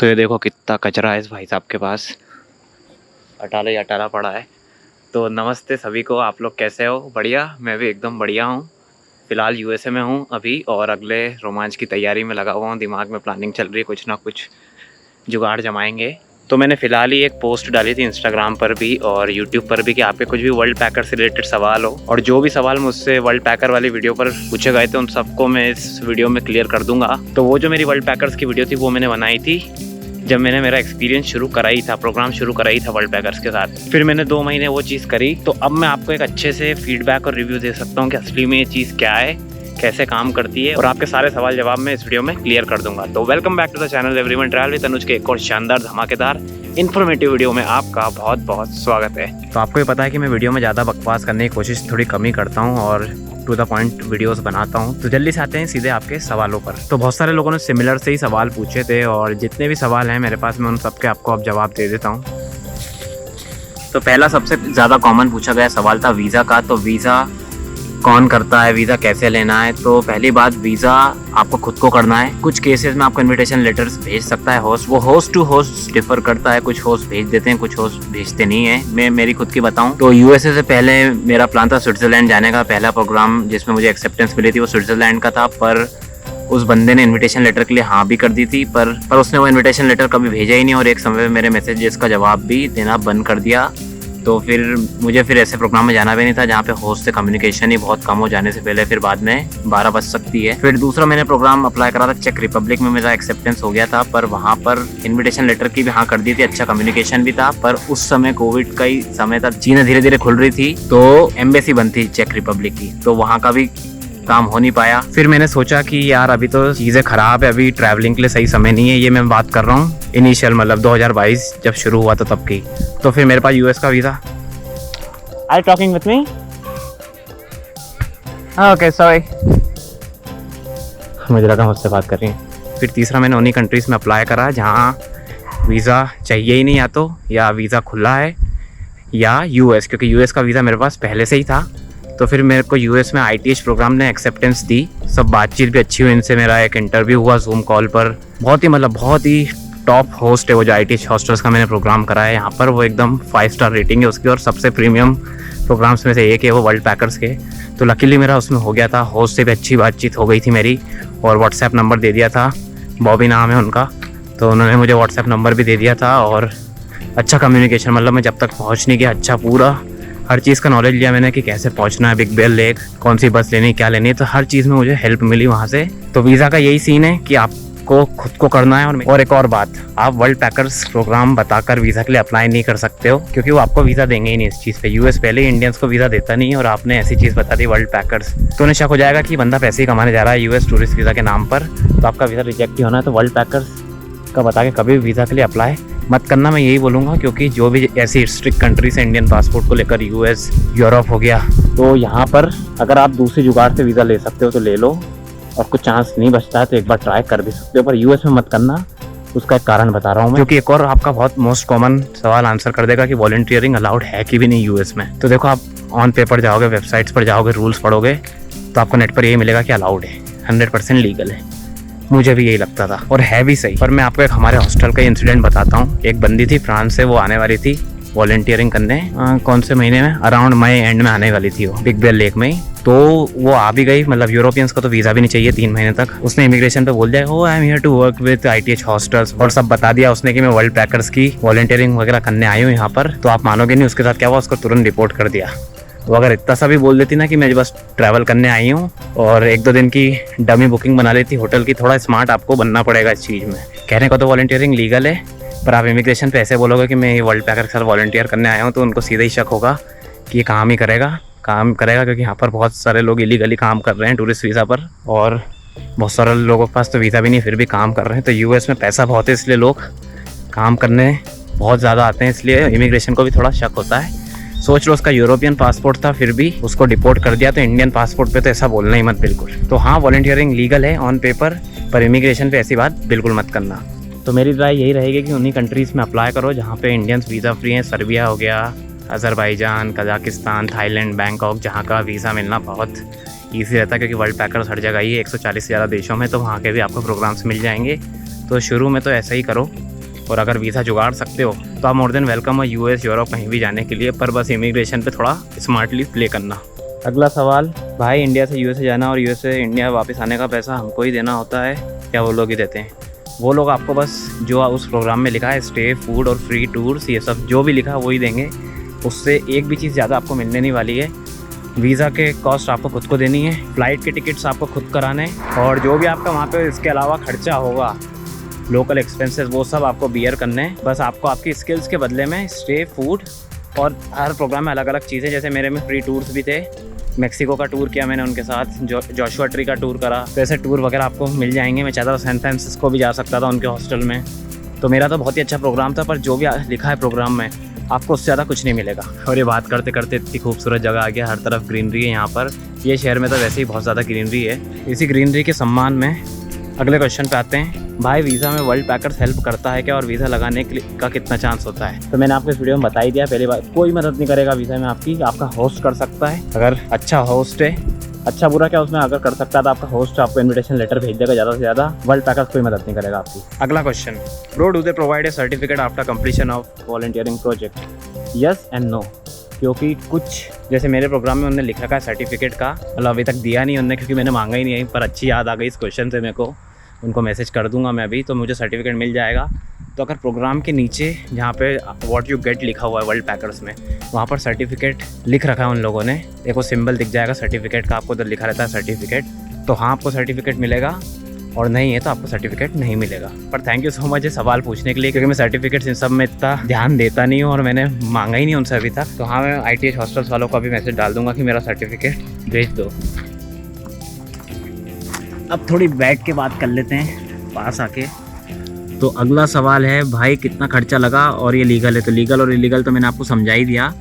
तो ये देखो कितना कचरा है इस भाई साहब के पास, अटाला ही अटाला पड़ा है। तो नमस्ते सभी को, आप लोग कैसे हो? बढ़िया, मैं भी एकदम बढ़िया हूँ। फ़िलहाल यूएसए में हूँ अभी और अगले रोमांच की तैयारी में लगा हुआ हूँ। दिमाग में प्लानिंग चल रही है, कुछ ना कुछ जुगाड़ जमाएंगे। तो मैंने फ़िलहाल ही एक पोस्ट डाली थी इंस्टाग्राम पर भी और यूट्यूब पर भी कि आपके कुछ भी वर्ल्ड पैकर से रिलेटेड सवाल हो, और जो भी सवाल मुझसे वर्ल्ड पैकर वाली वीडियो पर पूछे गए थे उन सबको मैं इस वीडियो में क्लियर कर दूंगा। तो वो जो मेरी वर्ल्ड पैकर्स की वीडियो थी वो मैंने बनाई थी जब मैंने मेरा एक्सपीरियंस शुरू करा ही था, प्रोग्राम शुरू करा ही था वर्ल्ड पैकर्स के साथ। फिर मैंने 2 महीने वो चीज़ करी, तो अब मैं आपको एक अच्छे से फीडबैक और रिव्यू दे सकता हूँ कि असली में ये चीज़ क्या है, कैसे काम करती है, और आपके सारे सवाल जवाब मैं इस वीडियो में क्लियर कर दूंगा। तो welcome back to the channel everyone travel with Anuj के एक और शानदार धमाकेदार इन्फॉर्मेटिव वीडियो में आपका बहुत बहुत स्वागत है। तो आपको ये पता है कि मैं वीडियो में ज़्यादा बकवास करने की कोशिश थोड़ी कम ही करता हूँ और टू द पॉइंट वीडियोस बनाता हूँ। तो जल्दी से आते हैं सीधे आपके सवालों पर। तो बहुत सारे लोगों ने सिमिलर से ही सवाल पूछे थे और जितने भी सवाल हैं मेरे पास मैं उन सब के आपको अब जवाब दे देता हूँ। तो पहला सबसे ज़्यादा कॉमन पूछा गया सवाल था वीज़ा का। तो वीज़ा कौन करता है, वीज़ा कैसे लेना है? तो पहली बात, वीज़ा आपको खुद को करना है। कुछ केसेस में आपको इनविटेशन लेटर्स भेज सकता है होस्ट, वो होस्ट टू होस्ट डिफर करता है। कुछ होस्ट भेज देते हैं, कुछ होस्ट भेजते नहीं है। मैं मेरी खुद की बताऊं तो यूएसए से पहले मेरा प्लान था स्विट्जरलैंड जाने का। पहला प्रोग्राम जिसमें मुझे एक्सेप्टेंस मिली थी वो स्विट्जरलैंड का था, पर उस बंदे ने इनविटेशन लेटर के लिए हाँ भी कर दी थी, पर उसने वो इन्विटेशन लेटर कभी भेजा ही नहीं और एक समय में मेरे मैसेजेस का जवाब भी देना बंद कर दिया। तो फिर मुझे ऐसे प्रोग्राम में जाना भी नहीं था जहाँ पे होस्ट से कम्युनिकेशन ही बहुत कम हो जाने से पहले, फिर बाद में 12 बज सकती है। फिर दूसरा मैंने प्रोग्राम अप्लाई करा था चेक रिपब्लिक में, मेरा एक्सेप्टेंस हो गया था, पर वहाँ पर इनविटेशन लेटर की भी हाँ कर दी थी, अच्छा कम्युनिकेशन भी था, पर उस समय कोविड का ही समय था, चीन धीरे धीरे खुल रही थी तो एम्बेसी बंद थी चेक रिपब्लिक की, तो वहाँ का भी काम हो नहीं पाया। फिर मैंने सोचा कि यार अभी तो चीज़ें ख़राब है, अभी ट्रैवलिंग के लिए सही समय नहीं है। ये मैं बात कर रहा हूँ इनिशियल, मतलब 2022 जब शुरू हुआ था तब की। तो फिर मेरे पास यूएस का visa. Are you talking with me? Okay, sorry. मुझे लगा मुझसे बात कर रही हैं। फिर तीसरा मैंने उन्हीं कंट्रीज़ में अप्लाई करा जहाँ वीज़ा चाहिए ही नहीं, या तो या वीज़ा खुला है या यूएस, क्योंकि यूएस का वीज़ा मेरे पास पहले से ही था। तो फिर मेरे को यूएस में आईटीएच प्रोग्राम ने एक्सेप्टेंस दी, सब बातचीत भी अच्छी हुई इनसे। मेरा एक इंटरव्यू हुआ जूम कॉल पर, बहुत ही टॉप होस्ट है वो जो आईटीएच हॉस्टल्स का मैंने प्रोग्राम करा है यहाँ पर। वो एकदम 5 स्टार रेटिंग है उसकी और सबसे प्रीमियम प्रोग्राम्स में से एक है वो वर्ल्ड पैकर्स के। तो लकीली मेरा उसमें हो गया था, होस्ट से भी अच्छी बातचीत हो गई थी मेरी और व्हाट्सएप नंबर दे दिया था, बॉबी नाम है उनका, तो उन्होंने मुझे व्हाट्सएप नंबर भी दे दिया था और अच्छा कम्युनिकेशन, मतलब मैं जब तक पहुँच नहीं गया अच्छा पूरा हर चीज़ का नॉलेज लिया मैंने कि कैसे पहुंचना है बिग बेल लेक, कौन सी बस लेनी, क्या लेनी है, तो हर चीज़ में मुझे हेल्प मिली वहाँ से। तो वीज़ा का यही सीन है कि आपको खुद को करना है। और एक और बात, आप वर्ल्ड पैकर्स प्रोग्राम बताकर वीज़ा के लिए अप्लाई नहीं कर सकते हो, क्योंकि वो आपको वीज़ा देंगे ही नहीं इस चीज़ पे। यूएस पहले ही इंडियंस को वीज़ा देता नहीं है और आपने ऐसी चीज़ बता दी वर्ल्ड पैकर्स, तो उन्हें शक हो जाएगा कि बंदा पैसे ही कमाने जा रहा है यूएस टूरिस्ट वीज़ा के नाम पर, तो आपका वीज़ा रिजेक्ट ही होना है। तो वर्ल्ड पैकर्स का बता के कभी भी वीज़ा के लिए अप्लाई मत करना, मैं यही बोलूँगा, क्योंकि जो भी ऐसी स्ट्रिक्ट कंट्रीज है इंडियन पासपोर्ट को लेकर, यूएस, यूरोप हो गया, तो यहाँ पर अगर आप दूसरी जुगाड़ से वीज़ा ले सकते हो तो ले लो, और कुछ चांस नहीं बचता है तो एक बार ट्राई कर भी सकते हो, पर यूएस में मत करना। उसका एक कारण बता रहा हूँ मैं, क्योंकि एक और आपका बहुत मोस्ट कॉमन सवाल आंसर कर देगा कि वॉलंटियरिंग अलाउड है कि भी नहीं यूएस में। तो देखो, आप ऑन पेपर जाओगे, वेबसाइट्स पर जाओगे, रूल्स पढ़ोगे तो आपको नेट पर यही मिलेगा कि अलाउड है, 100% लीगल है। मुझे भी यही लगता था और है भी सही। पर मैं आपको एक हमारे हॉस्टल का इंसिडेंट बताता हूँ। एक बंदी थी फ्रांस से, वो आने वाली थी वॉलंटियरिंग करने, कौन से महीने में, अराउंड मई एंड में आने वाली थी वो, बिग बेल लेक में ही। तो वो आ भी गई, मतलब यूरोपियंस को तो वीज़ा भी नहीं चाहिए 3 महीने तक। उसने इमिग्रेशन पे बोल दिया oh I am here to work with ITH hostels, और सब बता दिया उसने कि मैं वर्ल्ड पैकर्स की वॉलंटियरिंग वगैरह करने आई हूँ यहाँ पर। तो आप मानोगे नहीं उसके साथ क्या हुआ, उसको तुरंत रिपोर्ट कर दिया। वो अगर इतना सा भी बोल देती ना कि मैं बस ट्रैवल करने आई हूँ और 1-2 दिन की डमी बुकिंग बना लेती होटल की, थोड़ा स्मार्ट आपको बनना पड़ेगा इस चीज़ में। कहने को तो वॉलंटियरिंग लीगल है, पर आप इमिग्रेशन पे ऐसे बोलोगे कि मैं वर्ल्ड पैकर के साथ वॉलंटियर करने आया हूँ तो उनको सीधा ही शक होगा कि ये काम करेगा, क्योंकि यहाँ पर बहुत सारे लोग इलीगली काम कर रहे हैं टूरिस्ट वीज़ा पर, और बहुत सारे लोगों के पास तो वीज़ा भी नहीं फिर भी काम कर रहे हैं। तो यूएस में पैसा बहुत है इसलिए लोग काम करने बहुत ज़्यादा आते हैं, इसलिए इमिग्रेशन को भी थोड़ा शक होता है। सोच लो उसका यूरोपियन पासपोर्ट था फिर भी उसको डिपोर्ट कर दिया, तो इंडियन पासपोर्ट पे तो ऐसा बोलना ही मत बिल्कुल। तो हाँ, वॉलंटियरिंग लीगल है ऑन पेपर, पर इमिग्रेशन पे ऐसी बात बिल्कुल मत करना। तो मेरी राय यही रहेगी कि उन्हीं कंट्रीज़ में अप्लाई करो जहाँ पे इंडियंस वीज़ा फ्री हैं। सर्बिया हो गया, अज़रबैजान, कजाकिस्तान, थाईलैंड, बैंकॉक, जहाँ का वीज़ा मिलना बहुत ईजी रहता है, क्योंकि वर्ल्ड पैकर्स हर जगह ही 140 से ज़्यादा देशों में, तो वहाँ के भी आपको प्रोग्राम्स मिल जाएंगे। तो शुरू में तो ऐसा ही करो, और अगर वीज़ा जुगाड़ सकते हो तो आप मोर देन वेलकम हो यूएस यूरोप कहीं भी जाने के लिए, पर बस इमिग्रेशन पे थोड़ा स्मार्टली प्ले करना। अगला सवाल, भाई इंडिया से यूएस जाना और यूएस से इंडिया वापस आने का पैसा हमको ही देना होता है या वो लोग ही देते हैं? वो लोग आपको बस जो उस प्रोग्राम में लिखा है स्टे, फूड और फ्री टूर्स, ये सब जो भी लिखा है वही देंगे। उससे एक भी चीज़ ज़्यादा आपको मिलने नहीं वाली है। वीज़ा के कॉस्ट आपको खुद को देनी है, फ़्लाइट के टिकट्स आपको खुद कराने, और जो भी आपका वहाँ पे इसके अलावा खर्चा होगा, लोकल एक्सपेंसेस, वो सब आपको बियर करने हैं। बस आपको आपकी स्किल्स के बदले में स्टे, फूड और हर प्रोग्राम में अलग अलग चीज़ें, जैसे मेरे में फ्री टूर्स भी थे। मेक्सिको का टूर किया मैंने उनके साथ, जोशुआ ट्री का टूर करा, तो ऐसे टूर वगैरह आपको मिल जाएंगे। मैं चाहता था सैन फ्रांसिस्को भी जा सकता था उनके हॉस्टल में, तो मेरा तो बहुत ही अच्छा प्रोग्राम था। पर जो भी लिखा है प्रोग्राम में आपको उससे ज़्यादा कुछ नहीं मिलेगा। और ये बात करते करते इतनी खूबसूरत जगह आ गया, हर तरफ ग्रीनरी है यहाँ पर। ये शहर में तो वैसे ही बहुत ज़्यादा ग्रीनरी है। इसी ग्रीनरी के सम्मान में अगले क्वेश्चन पे आते हैं। भाई वीज़ा में वर्ल्ड पैकर्स हेल्प करता है क्या, और वीज़ा लगाने का कितना चांस होता है? तो मैंने आपको इस वीडियो में बता ही दिया। पहली बात, कोई मदद नहीं करेगा वीज़ा में आपकी, आपका होस्ट कर सकता है अगर अच्छा होस्ट है। अच्छा बुरा क्या उसमें अगर कर सकता है तो आपका होस्ट आपको इन्विटेशन लेटर भेज देगा ज़्यादा से ज़्यादा। वर्ल्ड पैकर्स कोई मदद नहीं करेगा आपकी। अगला question, bro do they provide a certificate after completion of volunteering project? Yes and no. क्योंकि कुछ जैसे मेरे प्रोग्राम में उन्होंने लिखा है सर्टिफिकेट का, मतलब अभी तक दिया नहीं उन्होंने क्योंकि मैंने मांगा ही नहीं है, पर अच्छी याद आ गई इस क्वेश्चन से मेरे को। उनको मैसेज कर दूंगा मैं अभी, तो मुझे सर्टिफिकेट मिल जाएगा। तो अगर प्रोग्राम के नीचे जहाँ पे व्हाट यू गेट लिखा हुआ है वर्ल्ड पैकर्स में, वहाँ पर सर्टिफिकेट लिख रखा है उन लोगों ने, देखो सिंबल दिख जाएगा सर्टिफिकेट का, आपको उधर लिखा रहता है सर्टिफिकेट, तो हाँ आपको सर्टिफिकेट मिलेगा, और नहीं है तो आपको सर्टिफिकेट नहीं मिलेगा। पर थैंक यू सो मच ये सवाल पूछने के लिए, क्योंकि मैं सर्टिफिकेट्स इन सब में इतना ध्यान देता नहीं हूँ और मैंने मांगा ही नहीं उनसे अभी तक। तो हाँ, मैं ITH हॉस्टल्स वालों को भी मैसेज डाल दूंगा कि मेरा सर्टिफिकेट भेज दो। अब थोड़ी बैठ के बात कर लेते हैं पास आके। तो अगला सवाल है, भाई कितना खर्चा लगा, और ये लीगल है? तो लीगल और इलीगल तो मैंने आपको समझा ही दिया।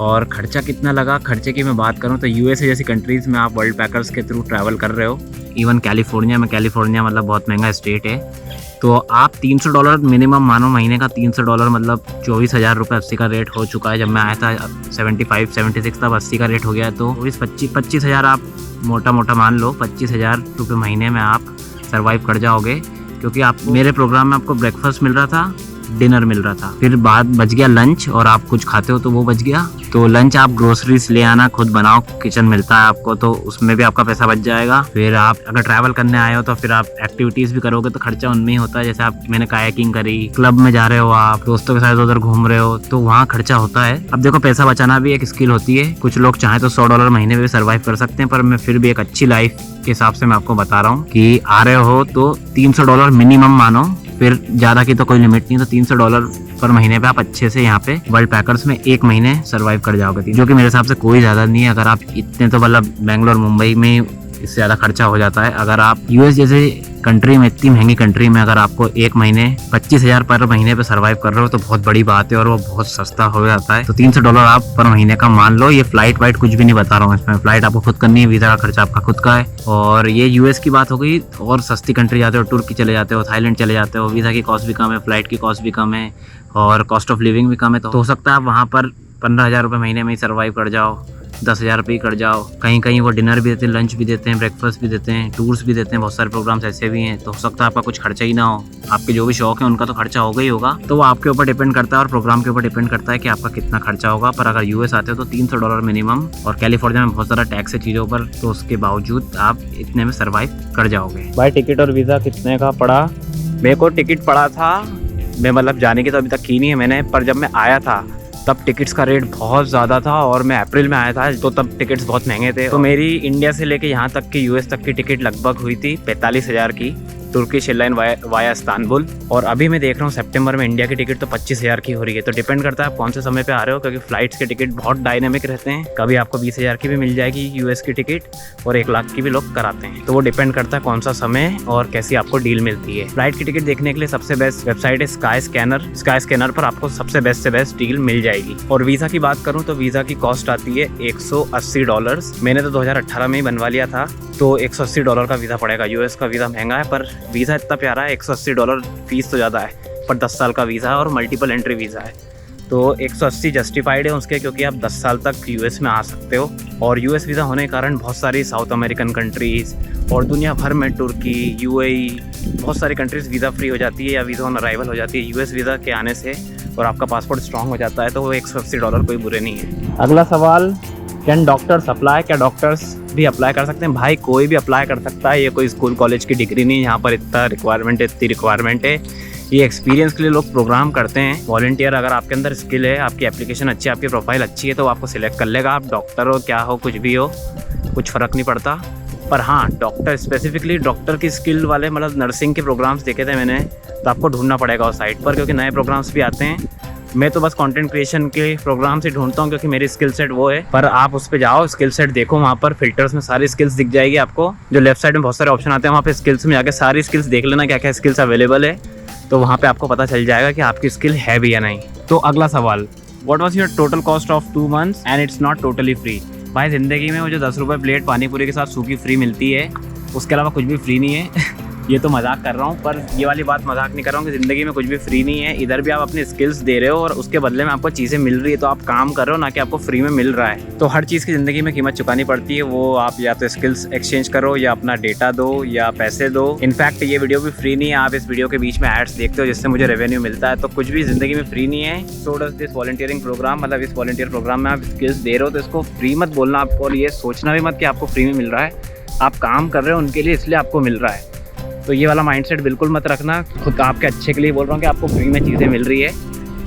और खर्चा कितना लगा, खर्चे की मैं बात करूँ तो यूएसए जैसी कंट्रीज़ में आप वर्ल्ड पैकर्स के थ्रू ट्रैवल कर रहे हो, इवन कैलिफोर्निया में, कैलिफोर्निया मतलब बहुत महंगा स्टेट है, तो आप $300 मिनिमम मानो महीने का। $300 मतलब 24,000 रुपये 80 का रेट हो चुका है। जब मैं आया था 75-76 तब 80 का रेट हो गया, तो 25,000 आप मोटा मोटा मान लो, 25,000 रुपये महीने में आप सर्वाइव कर जाओगे। क्योंकि आप मेरे प्रोग्राम में आपको ब्रेकफास्ट मिल रहा था, डिनर मिल रहा था, फिर बाद बच गया लंच, और आप कुछ खाते हो तो वो बच गया। तो लंच आप ग्रोसरीज ले आना, खुद बनाओ, किचन मिलता है आपको, तो उसमें भी आपका पैसा बच जाएगा। फिर आप अगर ट्रैवल करने आए हो तो फिर आप एक्टिविटीज़ भी करोगे तो खर्चा उनमें ही होता है। जैसे आप मैंने कायाकिंग करी, क्लब में जा रहे हो, आप दोस्तों के साथ उधर घूम रहे हो, तो वहाँ खर्चा होता है। अब देखो पैसा बचाना भी एक स्किल होती है। कुछ लोग चाहें तो $100 महीने में भी सर्वाइव कर सकते हैं, पर मैं फिर भी एक अच्छी लाइफ के हिसाब से मैं आपको बता रहा हूँ कि आ रहे हो तो $300 मिनिमम मानो, फिर ज़्यादा की तो कोई लिमिट नहीं। तो $300 पर महीने पे आप अच्छे से यहाँ पे वर्ल्ड पैकर्स में 1 महीने सर्वाइव कर जाओगे, जो कि मेरे हिसाब से कोई ज़्यादा नहीं है। अगर आप इतने, तो मतलब बेंगलोर मुंबई में इससे ज़्यादा खर्चा हो जाता है। अगर आप यूएस जैसे कंट्री में, इतनी महंगी कंट्री में, अगर आपको 1 महीने 25,000 पर महीने पे सर्वाइव कर रहे हो तो बहुत बड़ी बात है, और वो बहुत सस्ता हो जाता है। तो $300 आप पर महीने का मान लो। ये फ्लाइट वाइट कुछ भी नहीं बता रहा हूँ इसमें, फ्लाइट आपको खुद करनी है, वीज़ा का खर्चा आपका खुद का है। और ये यूएस की बात हो गई। और सस्ती कंट्री जाते हो, तुर्की चले जाते हो, थाईलैंड चले जाते हो, वीज़ा की कॉस्ट भी कम है, फ्लाइट की कॉस्ट भी कम है, और कॉस्ट ऑफ लिविंग भी कम है। तो हो सकता है आप वहाँ पर 15,000 रुपये महीने में ही सर्वाइव कर जाओ, 10,000 रुपये कर जाओ। कहीं कहीं वो डिनर भी देते हैं, लंच भी देते हैं, ब्रेकफास्ट भी देते हैं, टूर्स भी देते हैं, बहुत सारे प्रोग्राम्स ऐसे भी हैं। तो हो सकता है आपका कुछ खर्चा ही ना हो, आपके जो भी शौक है उनका तो खर्चा होगा ही होगा। तो वो आपके ऊपर डिपेंड करता है और प्रोग्राम के ऊपर डिपेंड करता है कि आपका कितना खर्चा होगा। पर अगर यूएस आते हो तो $300 मिनिमम, और कैलिफोर्निया में बहुत सारा टैक्स है चीज़ों पर, तो उसके बावजूद आप इतने में सर्वाइव कर जाओगे। भाई टिकट और वीज़ा कितने का पड़ा? मेरे को टिकट पड़ा था, मैं मतलब जाने की तो अभी तक की नहीं है मैंने, पर जब मैं आया था तब टिकट्स का रेट बहुत ज़्यादा था, और मैं अप्रैल में आया था तो तब टिकट्स बहुत महंगे थे। तो मेरी इंडिया से लेके यहाँ तक की यूएस तक की टिकट लगभग हुई थी 45,000 की, तुर्किश एयरलाइन वाया इस्तांबुल। और अभी मैं देख रहा हूँ सितंबर में इंडिया की टिकट तो 25,000 की हो रही है। तो डिपेंड करता है आप कौन से समय पे आ रहे हो, क्योंकि फ्लाइट्स के टिकट बहुत डायनेमिक रहते हैं। कभी आपको 20,000 की भी मिल जाएगी यूएस की टिकट, और 1 लाख की भी लोग कराते हैं। तो वो डिपेंड करता है कौन सा समय और कैसी आपको डील मिलती है। फ्लाइट की टिकट देखने के लिए सबसे बेस्ट वेबसाइट है स्काई स्कैनर। स्काई स्कैनर पर आपको सबसे बेस्ट से बेस्ट डील मिल जाएगी। और वीज़ा की बात करूँ तो वीज़ा की कॉस्ट आती है $180। मैंने तो 2018 में ही बनवा लिया था, तो $180 का वीज़ा पड़ेगा। यूएस का वीज़ा महंगा है, पर वीज़ा इतना प्यारा है, $180 फीस तो ज़्यादा है, पर 10 साल का वीज़ा है और मल्टीपल एंट्री वीज़ा है। तो 180 जस्टिफाइड है उसके, क्योंकि आप 10 साल तक यूएस में आ सकते हो। और यूएस वीज़ा होने के कारण बहुत सारी साउथ अमेरिकन कंट्रीज़ और दुनिया भर में तुर्की, यूएई, बहुत सारी कंट्रीज़ वीज़ा फ्री हो जाती है या वीज़ा ऑन अराइवल हो जाती है यूएस वीज़ा के आने से, और आपका पासपोर्ट स्ट्रॉन्ग हो जाता है। तो वो $180 कोई बुरे नहीं है। अगला सवाल, कैन डॉक्टर्स अप्लाई? क्या डॉक्टर्स भी अप्लाई कर सकते हैं? भाई कोई भी अप्लाई कर सकता है, ये कोई स्कूल कॉलेज की डिग्री नहीं, यहाँ पर इतना रिक्वायरमेंट है, इतनी रिक्वायरमेंट है। ये एक्सपीरियंस के लिए लोग प्रोग्राम करते हैं। वॉलंटियर, अगर आपके अंदर स्किल है, आपकी एप्लीकेशन अच्छी है, आपकी प्रोफाइल अच्छी है, तो आपको सिलेक्ट कर लेगा। आप डॉक्टर हो, क्या हो, कुछ भी हो, कुछ फ़र्क नहीं पड़ता। पर हाँ, डॉक्टर स्पेसिफिकली डॉक्टर की स्किल वाले, मतलब नर्सिंग के प्रोग्राम्स देखे थे मैंने, तो आपको ढूंढना पड़ेगा उस साइट पर, क्योंकि नए प्रोग्राम्स भी आते हैं। मैं तो बस कंटेंट क्रिएशन के प्रोग्राम से ढूंढता हूँ, क्योंकि मेरी स्किल सेट वो है। पर आप उस पर जाओ, स्किल सेट देखो, वहाँ पर फिल्टर्स में सारी स्किल्स दिख जाएगी आपको। जो लेफ्ट साइड में बहुत सारे ऑप्शन आते हैं, वहाँ पे स्किल्स में जाके सारी स्किल्स देख लेना, क्या क्या स्किल्स अवेलेबल है, तो वहाँ पे आपको पता चल जाएगा कि आपकी स्किल है भी या नहीं। तो अगला सवाल, what was your total cost of 2 months and it's not totally free? भाई ज़िंदगी में मुझे 10 रुपये प्लेट पानी पूरी के साथ सूखी फ्री मिलती है, उसके अलावा कुछ भी फ्री नहीं है। ये तो मजाक कर रहा हूँ, पर ये वाली बात मजाक नहीं कर रहा हूँ कि ज़िंदगी में कुछ भी फ्री नहीं है। इधर भी आप अपनी स्किल्स दे रहे हो और उसके बदले में आपको चीज़ें मिल रही है, तो आप काम कर रहे हो, ना कि आपको फ्री में मिल रहा है। तो हर चीज़ की ज़िंदगी में कीमत चुकानी पड़ती है। वो आप या तो स्किल्स एक्सचेंज करो, या अपना डेटा दो, या पैसे दो। इनफैक्ट ये वीडियो भी फ्री नहीं है, आप इस वीडियो के बीच में एड्स देखते हो जिससे मुझे रेवेन्यू मिलता है। तो कुछ भी ज़िंदगी में फ्री नहीं है। So does this volunteering program, मतलब इस वॉलंटियर प्रोग्राम में आप स्किल्स दे रहे हो, तो इसको फ्री मत बोलना आपको, और ये सोचना भी मत कि आपको फ्री में मिल रहा है। आप काम कर रहे हो उनके लिए, इसलिए आपको मिल रहा है। तो ये वाला माइंडसेट बिल्कुल मत रखना। खुद आपके अच्छे के लिए बोल रहा हूँ कि आपको फ्री में चीज़ें मिल रही है,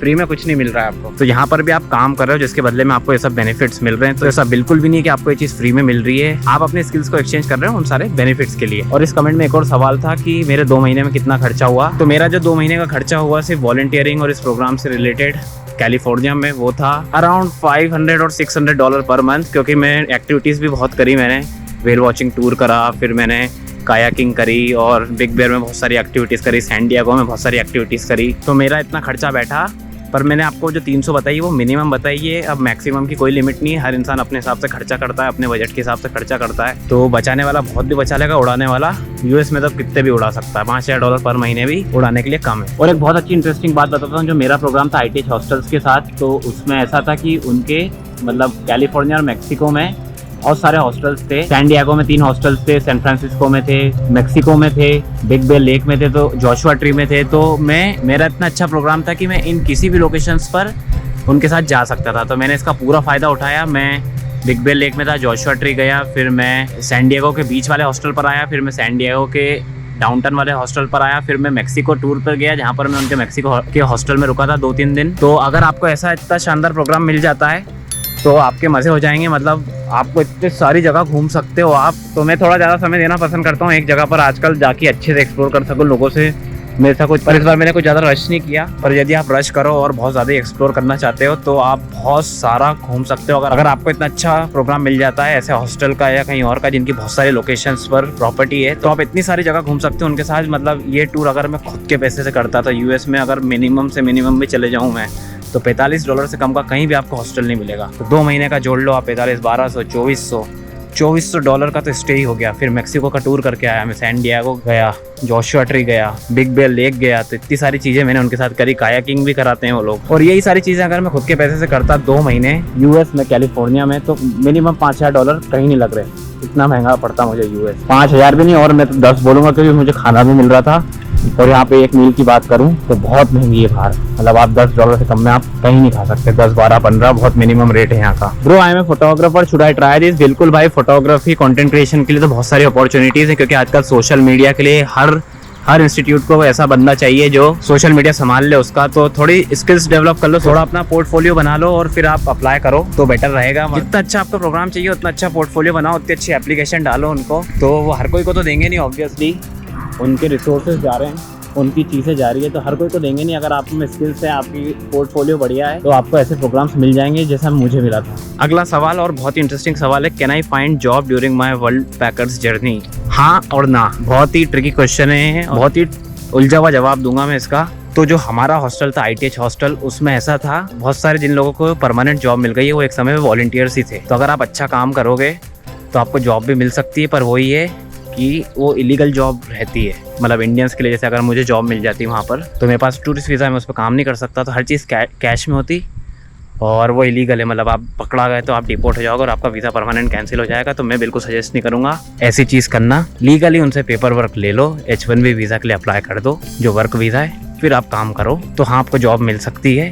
फ्री में कुछ नहीं मिल रहा है आपको। तो यहाँ पर भी आप काम कर रहे हो जिसके बदले में आपको ये सब बेनिफिट्स मिल रहे हैं। तो ऐसा बिल्कुल भी नहीं है कि आपको ये चीज़ फ्री में मिल रही है, आप अपने स्किल्स को एक्सचेंज कर रहे हो उन सारे बेनिफिट्स के लिए। और इस कमेंट में एक और सवाल था कि मेरे 2 महीने में कितना खर्चा हुआ। तो मेरा जो 2 महीने का खर्चा हुआ सिर्फ वॉलंटियरिंग और इस प्रोग्राम से रिलेटेड कैलिफोर्निया में, वो था अराउंड $500 और $600 पर मंथ, क्योंकि मैं एक्टिविटीज़ भी बहुत करी। मैंने व्हेल वॉचिंग टूर करा, फिर मैंने कायाकिंग करी, और बिग बेयर में बहुत सारी एक्टिविटीज़ करी, सैन डिएगो में बहुत सारी एक्टिविटीज़ करी। तो मेरा इतना खर्चा बैठा। पर मैंने आपको जो 300 बताई वो मिनिमम बताई है। अब मैक्सिमम की कोई लिमिट नहीं है, हर इंसान अपने हिसाब से खर्चा करता है, अपने बजट के हिसाब से खर्चा करता है। तो बचाने वाला बहुत भी बचा लेगा, उड़ाने वाला यूएस में तो कितने भी उड़ा सकता है। $5000 पर महीने भी उड़ाने के लिए कम है। और एक बहुत अच्छी इंटरेस्टिंग बात बताता हूँ, जो मेरा प्रोग्राम था ITH हॉस्टल्स के साथ, तो उसमें ऐसा था कि उनके मतलब कैलिफोर्निया और मैक्सिको में बहुत सारे हॉस्टल्स थे। सैन डिएगो में 3 हॉस्टल्स थे, सैन फ्रांसिस्को में थे, मैक्सिको में थे, बिग बेर लेक में थे, तो जोशुआ ट्री में थे। तो मेरा इतना अच्छा प्रोग्राम था कि मैं इन किसी भी लोकेशंस पर उनके साथ जा सकता था। तो मैंने इसका पूरा फ़ायदा उठाया। मैं बिग बेर लेक में था, जोशुआ ट्री गया, फिर मैं सैन डिएगो के बीच वाले हॉस्टल पर आया, फिर मैं सैन डिएगो के डाउनटाउन वाले हॉस्टल पर आया, फिर मैं मैक्सिको टूर पर गया, जहाँ पर मैं उनके मैक्सिको के हॉस्टल में रुका था 2-3 दिन। तो अगर आपको ऐसा इतना शानदार प्रोग्राम मिल जाता है तो आपके मज़े हो जाएंगे। मतलब आपको इतनी सारी जगह घूम सकते हो आप। तो मैं थोड़ा ज़्यादा समय देना पसंद करता हूँ एक जगह पर आजकल, जाके अच्छे से एक्सप्लोर कर सकूँ लोगों से मेरे साथ कुछ। पर इस बार मैंने कुछ ज़्यादा रश नहीं किया। पर यदि आप रश करो और बहुत ज़्यादा एक्सप्लोर करना चाहते हो तो आप बहुत सारा घूम सकते हो। अगर आपको इतना अच्छा प्रोग्राम मिल जाता है ऐसे हॉस्टल का या कहीं और का जिनकी बहुत सारी लोकेशंस पर प्रॉपर्टी है, तो आप इतनी सारी जगह घूम सकते हो उनके साथ। मतलब ये टूर अगर मैं खुद के पैसे से करता था यूएस में, अगर मिनिमम से मिनिमम भी चले जाऊँ मैं, तो $45 से कम का कहीं भी आपको हॉस्टल नहीं मिलेगा। तो 2 महीने का जोड़ लो आप, 45, 1200, $2400 का तो स्टे ही हो गया। फिर मैक्सिको का टूर करके आया मैं, सैन डिएगो गया, जोशुआ ट्री गया, बिग बेर लेक गया। तो इतनी सारी चीज़ें मैंने उनके साथ करी, कायाकिंग भी कराते हैं वो लोग। और यही सारी चीज़ें अगर मैं खुद के पैसे से करता 2 महीने यूएस में कैलिफोर्निया में, तो मिनिमम $5000 कहीं नहीं लग रहे। इतना महंगा पड़ता मुझे यूएस। 5000 भी नहीं, और मैं तो 10 बोलूँगा, क्योंकि मुझे खाना भी मिल रहा था। और यहाँ पे एक मील की बात करूँ तो बहुत महंगी है बाहर। मतलब आप $10 से कम में आप कहीं नहीं खा सकते। 10, 12, 15 बहुत मिनिमम रेट है यहाँ का। Bro I am a photographer, should I try this? बिल्कुल भाई, फोटोग्राफी कंटेंट क्रिएशन के लिए तो बहुत सारी अपॉर्चुनिटीज़ हैं, क्योंकि आजकल सोशल मीडिया के लिए हर इंस्टीट्यूट को ऐसा बंदा चाहिए जो सोशल मीडिया संभाल ले उसका। तो थोड़ी स्किल्स डेवलप कर लो, थोड़ा अपना पोर्टफोलियो बना लो, और फिर आप अप्लाई करो तो बेटर रहेगा। जितना अच्छा आपका प्रोग्राम चाहिए उतना अच्छा पोर्टफोलियो बनाओ, उतनी अच्छी एप्लीकेशन डालो उनको। तो वो हर कोई को तो देंगे नहीं, ऑब्वियसली उनके रिसोर्सेज जा रहे हैं, उनकी चीज़ें जा रही है, तो हर कोई को देंगे नहीं। अगर आप में स्किल्स है, आपकी पोर्टफोलियो बढ़िया है, तो आपको ऐसे प्रोग्राम्स मिल जाएंगे जैसा मुझे मिला था। अगला सवाल और बहुत ही इंटरेस्टिंग सवाल है, can I find job during my world packers journey? हाँ और ना, बहुत ही ट्रिकी क्वेश्चन है, बहुत ही उलझा हुआ जवाब दूंगा मैं इसका। तो जो हमारा हॉस्टल था ITH हॉस्टल, उसमें ऐसा था बहुत सारे जिन लोगों को परमानेंट जॉब मिल गई है वो एक समय में वॉलंटियर्स ही थे। तो अगर आप अच्छा काम करोगे तो आपको जॉब भी मिल सकती है, पर वही है कि वो इलीगल जॉब रहती है, मतलब इंडियंस के लिए। जैसे अगर मुझे जॉब मिल जाती वहाँ पर तो मेरे पास टूरिस्ट वीज़ा है, मैं उस पर काम नहीं कर सकता, तो हर चीज़ कैश में होती और वो इलीगल है, मतलब आप पकड़ा गए तो आप डिपोर्ट हो जाओगे और आपका वीज़ा परमानेंट कैंसिल हो जाएगा। तो मैं बिल्कुल सजेस्ट नहीं करूँगा ऐसी चीज़ करना। लीगली उनसे पेपर वर्क ले लो, H1B वीज़ा के लिए अप्लाई कर दो जो वर्क वीज़ा है, फिर आप काम करो तो हाँ आपको जॉब मिल सकती है।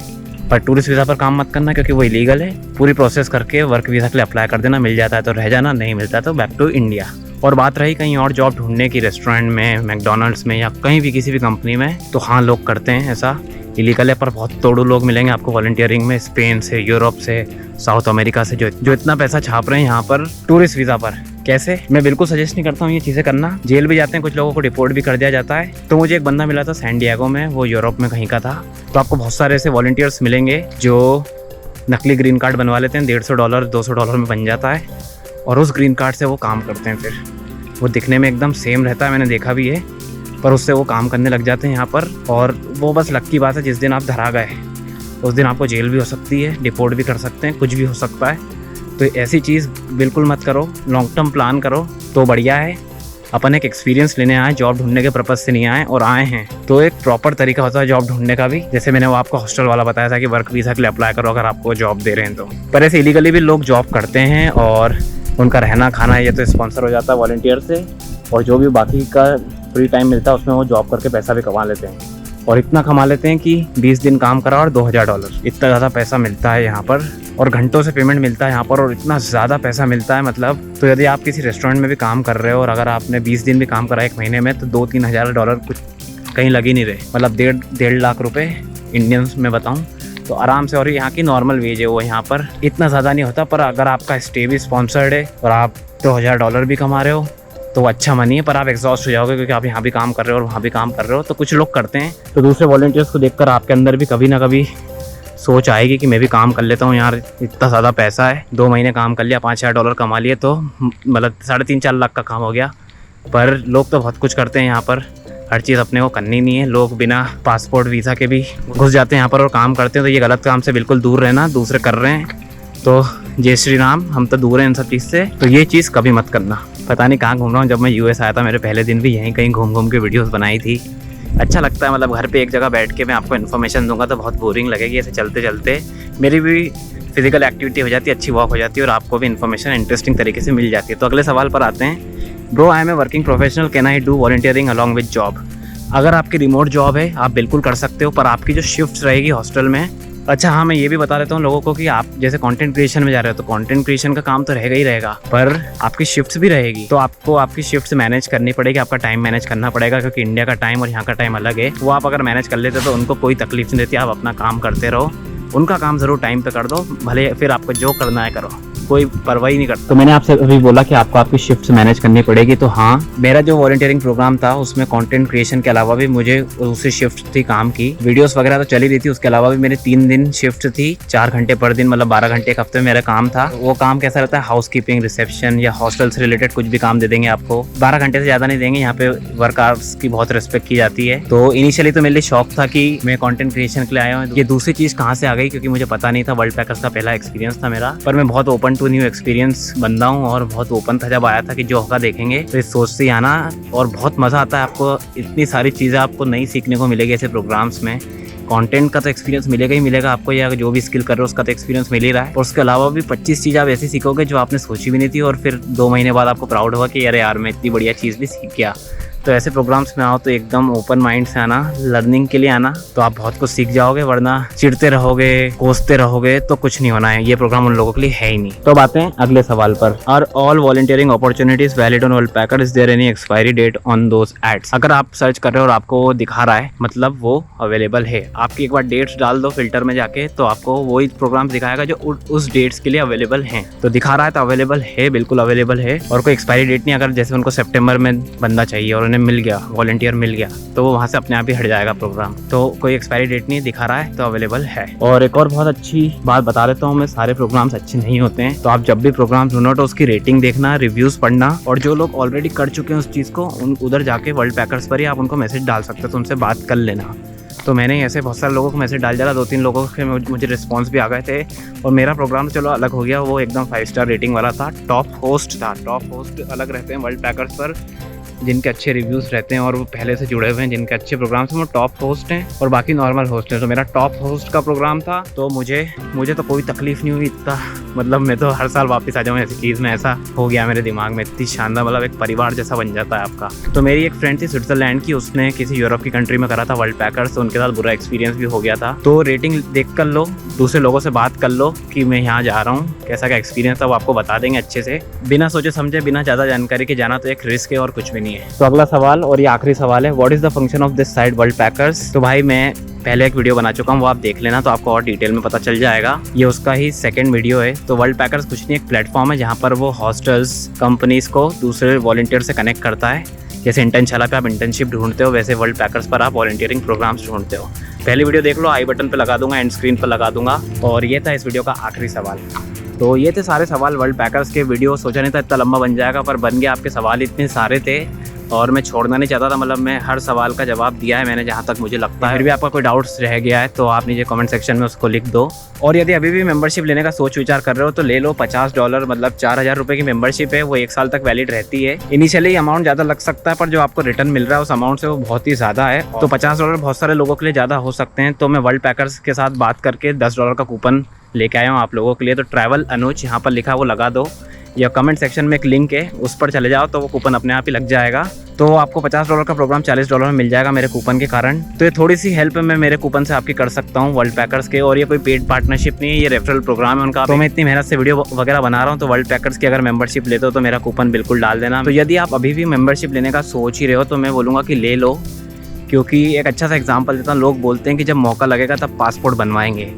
पर टूरिस्ट वीज़ा पर काम मत करना क्योंकि वो इलीगल है। पूरी प्रोसेस करके वर्क वीज़ा के लिए अप्लाई कर देना, मिल जाता है तो रह जाना, नहीं मिलता तो बैक टू इंडिया। और बात रही कहीं और जॉब ढूंढने की, रेस्टोरेंट में, मैकडोनल्ड्स में या कहीं भी किसी भी कंपनी में, तो हाँ लोग करते हैं ऐसा, इलीगल है। पर बहुत तोड़ू लोग मिलेंगे आपको वॉलंटियरिंग में, स्पेन से, यूरोप से, साउथ अमेरिका से, जो इतना पैसा छाप रहे हैं यहाँ पर टूरिस्ट वीज़ा पर। कैसे? मैं बिल्कुल सजेस्ट नहीं करता हूँ ये चीज़ें करना। जेल भी जाते हैं, कुछ लोगों को डिपोर्ट भी कर दिया जाता है। तो मुझे एक बंदा मिला था सैन डिएगो में, वो यूरोप में कहीं का था। तो आपको बहुत सारे ऐसे वॉलंटियर्स मिलेंगे जो नकली ग्रीन कार्ड बनवा लेते हैं, $150 $200 में बन जाता है, और उस ग्रीन कार्ड से वो काम करते हैं। फिर वो दिखने में एकदम सेम रहता है, मैंने देखा भी है, पर उससे वो काम करने लग जाते हैं यहाँ पर। और वो बस लक की बात है, जिस दिन आप धरा गए उस दिन आपको जेल भी हो सकती है, डिपोर्ट भी कर सकते हैं, कुछ भी हो सकता है। तो ऐसी चीज़ बिल्कुल मत करो, लॉन्ग टर्म प्लान करो तो बढ़िया है। अपन एक एक्सपीरियंस लेने आए, जॉब ढूंढने के पर्पज़ से नहीं आए, और आए हैं तो एक प्रॉपर तरीका होता है जॉब ढूंढने का भी। जैसे मैंने वो आपको हॉस्टल वाला बताया था कि वर्क वीज़ा के लिए अप्लाई करो अगर आपको जॉब दे रहे हैं तो। पर ऐसे इलीगली भी लोग जॉब करते हैं और उनका रहना खाना ये तो स्पॉन्सर हो जाता है वॉलंटियर से, और जो भी बाकी का फ्री टाइम मिलता है उसमें वो जॉब करके पैसा भी कमा लेते हैं। और इतना कमा लेते हैं कि 20 दिन काम करा और $2000, इतना ज़्यादा पैसा मिलता है यहाँ पर। और घंटों से पेमेंट मिलता है यहाँ पर, और इतना ज़्यादा पैसा मिलता है मतलब। तो यदि आप किसी रेस्टोरेंट में भी काम कर रहे हो और अगर आपने 20 दिन भी काम करा एक महीने में, तो $2-3 हज़ार कुछ कहीं लग ही नहीं रहे, मतलब 1.5 लाख रुपये इंडियंस में बताऊँ तो आराम से। और यहाँ की नॉर्मल वेज है वो, यहाँ पर इतना ज़्यादा नहीं होता। पर अगर आपका स्टे भी स्पॉन्सर्ड है और आप $2000 भी कमा रहे हो तो अच्छा मनी है, पर आप एग्जॉस्ट हो जाओगे क्योंकि आप यहाँ भी काम कर रहे हो और वहाँ भी काम कर रहे हो। तो कुछ लोग करते हैं, तो दूसरे वॉलंटियर्स को देखकर आपके अंदर भी कभी ना कभी सोच आएगी कि मैं भी काम कर लेता हूँ यार, इतना ज़्यादा पैसा है, 2 महीने काम कर लिया, $5-6 कमा लिए, तो मतलब 3.5-4 लाख का काम हो गया। पर लोग तो बहुत कुछ करते हैं यहाँ पर, हर चीज़ अपने को करनी नहीं है। लोग बिना पासपोर्ट वीज़ा के भी घुस जाते हैं यहाँ पर और काम करते हैं। तो ये गलत काम से बिल्कुल दूर रहना, दूसरे कर रहे हैं तो जय श्री राम, हम तो दूर हैं इन सब चीज़ से। तो ये चीज़ कभी मत करना। पता नहीं कहाँ घूम रहा हूँ, जब मैं US आया था मेरे पहले दिन भी यहीं कहीं घूम घूम के वीडियोस बनाई थी। अच्छा लगता है, मतलब घर पे एक जगह बैठ के मैं आपको इन्फॉर्मेशन दूंगा तो बहुत बोरिंग लगेगी। ऐसे चलते चलते मेरी भी फिजिकल एक्टिविटी हो जाती है, अच्छी वॉक हो जाती है और आपको भी इन्फॉर्मेशन इंटरेस्टिंग तरीके से मिल जाती है। तो अगले सवाल पर आते हैं। Bro, I am a working professional, can I do volunteering along with job? अगर आपकी रिमोट जॉब है आप बिल्कुल कर सकते हो, पर आपकी जो शिफ्ट रहेगी हॉस्टल में। अच्छा हाँ, मैं ये भी बता देता हूँ लोगों को कि आप जैसे कंटेंट क्रिएशन में जा रहे हो तो कंटेंट क्रिएशन का काम तो रहेगा ही रहेगा, पर आपकी शिफ्ट्स भी रहेगी। तो आपको आपकी शिफ्ट्स मैनेज करनी पड़ेगी, आपका टाइम मैनेज करना पड़ेगा, क्योंकि इंडिया का टाइम और यहाँ का टाइम अलग है। वो आप अगर मैनेज कर लेते तो उनको कोई तकलीफ नहीं देती, आप अपना काम करते रहो, उनका काम ज़रूर टाइम पे कर दो, भले फिर आपको जो करना है करो, कोई परवाही नहीं करता। तो मैंने आपसे अभी बोला कि आपको आपकी शिफ्ट्स मैनेज करनी पड़ेगी। तो हाँ, मेरा जो वॉलंटियरिंग प्रोग्राम था उसमें कंटेंट क्रिएशन के अलावा भी मुझे दूसरी शिफ्ट थी काम की, वीडियोस वगैरह तो चली रही थी, उसके अलावा भी मेरे 3 दिन शिफ्ट थी, 4 घंटे पर दिन, मतलब 12 घंटे एक हफ्ते में मेरा काम था। वो काम कैसा रहता है, हाउस कीपिंग, रिसेप्शन या हॉस्टल से रिलेटेड कुछ भी काम दे देंगे आपको, 12 घंटे से ज़्यादा नहीं देंगे। यहाँ पे वर्क आवर्स की बहुत रिस्पेक्ट की जाती है। तो इनिशियली तो मेरे लिए शौक था कि मैं कंटेंट क्रिएशन के लिए आया हूँ। ये दूसरी चीज़ कहाँ से आ गई, क्योंकि मुझे पता नहीं था, वर्ल्ड पैकर्स का पहला एक्सपीरियंस था मेरा। पर मैं बहुत ओपन टू न्यू एक्सपीरियंस बंदा हूँ और बहुत ओपन था जब आया था कि जो होगा देखेंगे। तो इस सोच से आना, और बहुत मज़ा आता है, आपको इतनी सारी चीज़ें आपको नई सीखने को मिलेगी ऐसे प्रोग्राम्स में। कंटेंट का तो एक्सपीरियंस मिलेगा ही मिलेगा आपको, या जो भी स्किल कर रहे हो उसका तो एक्सपीरियंस मिल ही रहा है। और उसके अलावा भी 25 चीज़ आप ऐसी सीखोगे जो आपने सोची भी नहीं थी, और फिर 2 महीने बाद आपको प्राउड होगा कि अरे यार मैं इतनी बढ़िया चीज़ भी सीख गया। तो ऐसे प्रोग्राम्स में आओ तो एकदम ओपन माइंड से आना, लर्निंग के लिए आना, तो आप बहुत कुछ सीख जाओगे। वरना चिढ़ते रहोगे, कोसते रहोगे तो कुछ नहीं होना है। ये प्रोग्राम उन लोगों के लिए है ही नहीं। तो बातें अगले सवाल पर। Are all volunteering opportunities valid on World Packer? Is there any expiry date on those ads? अगर आप सर्च कर रहे हो और आपको वो दिखा रहा है, मतलब वो अवेलेबल है। आपकी एक बार डेट्स डाल दो फिल्टर में जाके, तो आपको वही प्रोग्राम दिखाएगा जो उस डेट्स के लिए अवेलेबल हैं। तो दिखा रहा है तो अवेलेबल है, बिल्कुल अवेलेबल है, और कोई एक्सपायरी डेट नहीं। अगर जैसे उनको सितंबर में बंदा चाहिए और उन्हें मिल गया, वॉलंटियर मिल गया, तो वो वहाँ से अपने आप ही हट जाएगा प्रोग्राम। तो कोई एक्सपायरी डेट नहीं दिखा रहा है तो अवेलेबल है। और एक और बहुत अच्छी बात बता देता हूँ मैं, सारे प्रोग्राम्स अच्छे नहीं होते हैं। तो आप जब भी प्रोग्राम ढूंढो तो उसकी रेटिंग देखना, रिव्यूज पढ़ना, और जो लोग ऑलरेडी कर चुके हैं उस चीज़ को, उधर जाके वर्ल्ड पैकर्स पर ही आप उनको मैसेज डाल सकते हो, तो उनसे बात कर लेना। तो मैंने ऐसे बहुत सारे लोगों को मैसेज डाल दिया, 2-3 लोगों के मुझे रिस्पांस भी आ गए थे। और मेरा प्रोग्राम तो चलो अलग हो गया, वो एकदम 5 स्टार रेटिंग वाला था, टॉप होस्ट था। टॉप होस्ट अलग रहते हैं वर्ल्ड पैकर्स पर, जिनके अच्छे रिव्यूज़ रहते हैं और वो पहले से जुड़े हुए हैं, जिनके अच्छे प्रोग्राम्स हैं, वो टॉप होस्ट हैं और बाकी नॉर्मल होस्ट हैं। तो मेरा टॉप होस्ट का प्रोग्राम था, तो मुझे तो कोई तकलीफ़ नहीं हुई इतना, मतलब मैं तो हर साल वापस आ जाऊँ ऐसी चीज़ में। ऐसा हो गया मेरे दिमाग में, इतनी शानदार, मतलब एक परिवार जैसा बन जाता है आपका। तो मेरी एक फ्रेंड थी स्विट्जरलैंड की, उसने किसी यूरोप की कंट्री में करा था वर्ल्ड पैकर्स, तो उनके साथ बुरा एक्सपीरियंस भी हो गया था। तो रेटिंग देख कर लो, दूसरे लोगों से बात कर लो कि मैं यहाँ जा रहा हूँ, कैसा क्या एक्सपीरियंस था, वो आपको बता देंगे अच्छे से, बिना सोचे समझे, बिना ज़्यादा जानकारी के जाना तो एक रिस्क है और कुछ भी नहीं है। तो अगला सवाल और ये आखिरी सवाल है, what is the function of this site world packers. तो भाई मैं पहले एक वीडियो बना चुका हूँ, वो आप देख लेना, तो आपको और डिटेल में पता चल जाएगा। ये उसका ही सेकंड वीडियो है। तो वर्ल्ड पैकर्स कुछ नहीं, एक प्लेटफॉर्म है जहाँ पर वो हॉस्टल्स, कंपनीज को दूसरे वॉलंटियर से कनेक्ट करता है। जैसे इंटर्नशाला पे आप इंटर्नशिप ढूंढते हो, वैसे वर्ल्ड पैकर्स पर आप वॉलंटियरिंग प्रोग्राम्स ढूंढते हो। पहली वीडियो देख लो, आई बटन पे लगा दूंगा, एंड स्क्रीन पर लगा दूंगा। और ये था इस वीडियो का आखिरी सवाल। तो ये थे सारे सवाल वर्ल्ड पैकर्स के। वीडियो सोचा नहीं था इतना लंबा बन जाएगा, पर बन गया। आपके सवाल इतने सारे थे और मैं छोड़ना नहीं चाहता था, मतलब मैं हर सवाल का जवाब दिया है मैंने जहाँ तक मुझे लगता है। फिर भी आपका कोई डाउट्स रह गया है तो आप नीचे कमेंट सेक्शन में उसको लिख दो। और यदि अभी भी मेंबरशिप लेने का सोच विचार कर रहे हो तो ले लो, $50 मतलब 4000 रुपये की मेंबरशिप है, वो 1 साल तक वैलिड रहती है। इनिशियली अमाउंट ज़्यादा लग सकता है, पर जो आपको रिटर्न मिल रहा है उस अमाउंट से वो बहुत ही ज़्यादा है। तो $50 बहुत सारे लोगों के लिए ज़्यादा हो सकते हैं। तो मैं वर्ल्ड पैकर्स के साथ बात करके $10 का कूपन लेके आया हूँ आप लोगों के लिए। तो ट्रैवल अनुज यहाँ पर लिखा, वो लगा दो, या कमेंट सेक्शन में एक लिंक है, उस पर चले जाओ तो वो कूपन अपने आप ही लग जाएगा। तो आपको $50 का प्रोग्राम $40 में मिल जाएगा मेरे कूपन के कारण। तो ये थोड़ी सी हेल्प मैं मेरे कूपन से आपकी कर सकता हूँ वर्ल्ड पैकर्स के। और ये कोई पेड पार्टनरशिप नहीं है, ये रेफरल प्रोग्राम है उनका। तो मैं इतनी मेहनत से वीडियो वगैरह बना रहा हूँ, तो वर्ल्ड पैकर्स की अगर मेंबरशिप लेते हो तो मेरा कूपन बिल्कुल डाल देना। तो यदि आप अभी भी मेंबरशिप लेने का सोच ही रहे हो तो मैं बोलूँगा कि ले लो, क्योंकि एक अच्छा सा एग्जाम्पल देता हूँ। लोग बोलते हैं कि जब मौका लगेगा तब पासपोर्ट बनवाएंगे।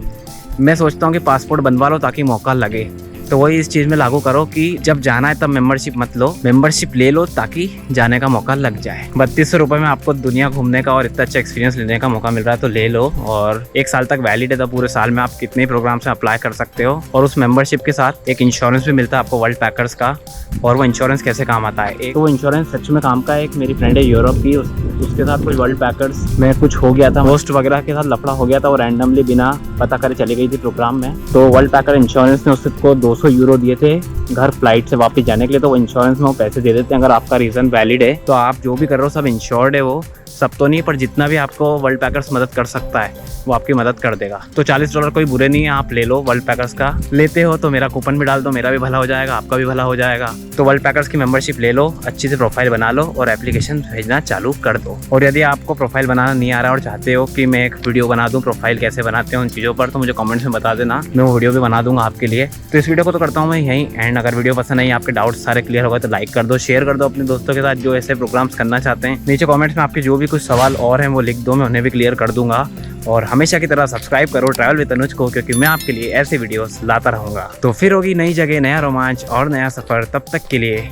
मैं सोचता हूँ कि पासपोर्ट बनवा लो ताकि मौका लगे। तो वही इस चीज़ में लागू करो कि जब जाना है तब मेंबरशिप मत लो, मेंबरशिप ले लो ताकि जाने का मौका लग जाए। 3200 रुपये में आपको दुनिया घूमने का और इतना अच्छा एक्सपीरियंस लेने का मौका मिल रहा है, तो ले लो। और 1 साल तक वैलिड है, तो पूरे साल में आप कितने प्रोग्राम्स में अप्लाई कर सकते हो। और उस मेंबरशिप के साथ एक इंश्योरेंस भी मिलता है आपको वर्ल्ड पैकर्स का। और वो इंश्योरेंस कैसे काम आता है, एक तो वो इंश्योरेंस सच में काम का है। एक मेरी फ्रेंड है यूरोप की, उसके साथ कुछ वर्ल्ड पैकर्स में कुछ हो गया था, होस्ट वगैरह के साथ लफड़ा हो गया था, वो रैंडमली बिना पता करे चली गई थी प्रोग्राम में। तो वर्ल्ड पैकर इंश्योरेंस ने उसको €200 दिए थे घर फ्लाइट से वापस जाने के लिए। तो वो इंश्योरेंस में वो पैसे दे देते हैं अगर आपका रीज़न वैलिड है। तो आप जो भी कर रहे हो सब इंश्योर्ड है, वो सब तो नहीं, पर जितना भी आपको वर्ल्ड पैकर्स मदद कर सकता है वो आपकी मदद कर देगा। तो $40 कोई बुरे नहीं है, आप ले लो वर्ल्ड पैकर्स का। लेते हो तो मेरा कूपन भी डाल दो, मेरा भी भला हो जाएगा, आपका भी भला हो जाएगा। तो वर्ल्ड पैकर्स की मेंबरशिप ले लो, अच्छी से प्रोफाइल बना लो और एप्लीकेशन भेजना चालू कर दो। और यदि आपको प्रोफाइल बनाना नहीं आ रहा और चाहते हो कि मैं एक वीडियो बना दूँ प्रोफाइल कैसे बनाते हैं उन चीज़ों पर, तो मुझे कमेंट्स में बता देना, मैं वो वीडियो भी बना दूंगा आपके लिए। तो इस वीडियो को तो करता हूँ मैं यहीं एंड। अगर वीडियो पसंद आई, आपके डाउट्स सारे क्लियर हो गए तो लाइक कर दो, शेयर कर दो अपने दोस्तों के साथ जो ऐसे प्रोग्राम्स करना चाहते हैं। नीचे कमेंट्स में आपके जो भी कुछ सवाल और हैं वो लिख दो, मैं उन्हें भी क्लियर कर दूंगा। और हमेशा की तरह सब्सक्राइब करो ट्रैवल विद अनुज को, क्योंकि मैं आपके लिए ऐसे वीडियोस लाता रहूँगा। तो फिर होगी नई जगह, नया रोमांच और नया सफ़र। तब तक के लिए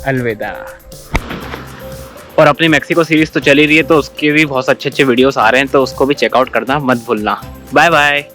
अलविदा। और अपनी मैक्सिको सीरीज़ तो चली रही है, तो उसके भी बहुत अच्छे वीडियोस आ रहे हैं, तो उसको भी चेकआउट करना मत भूलना। Bye bye.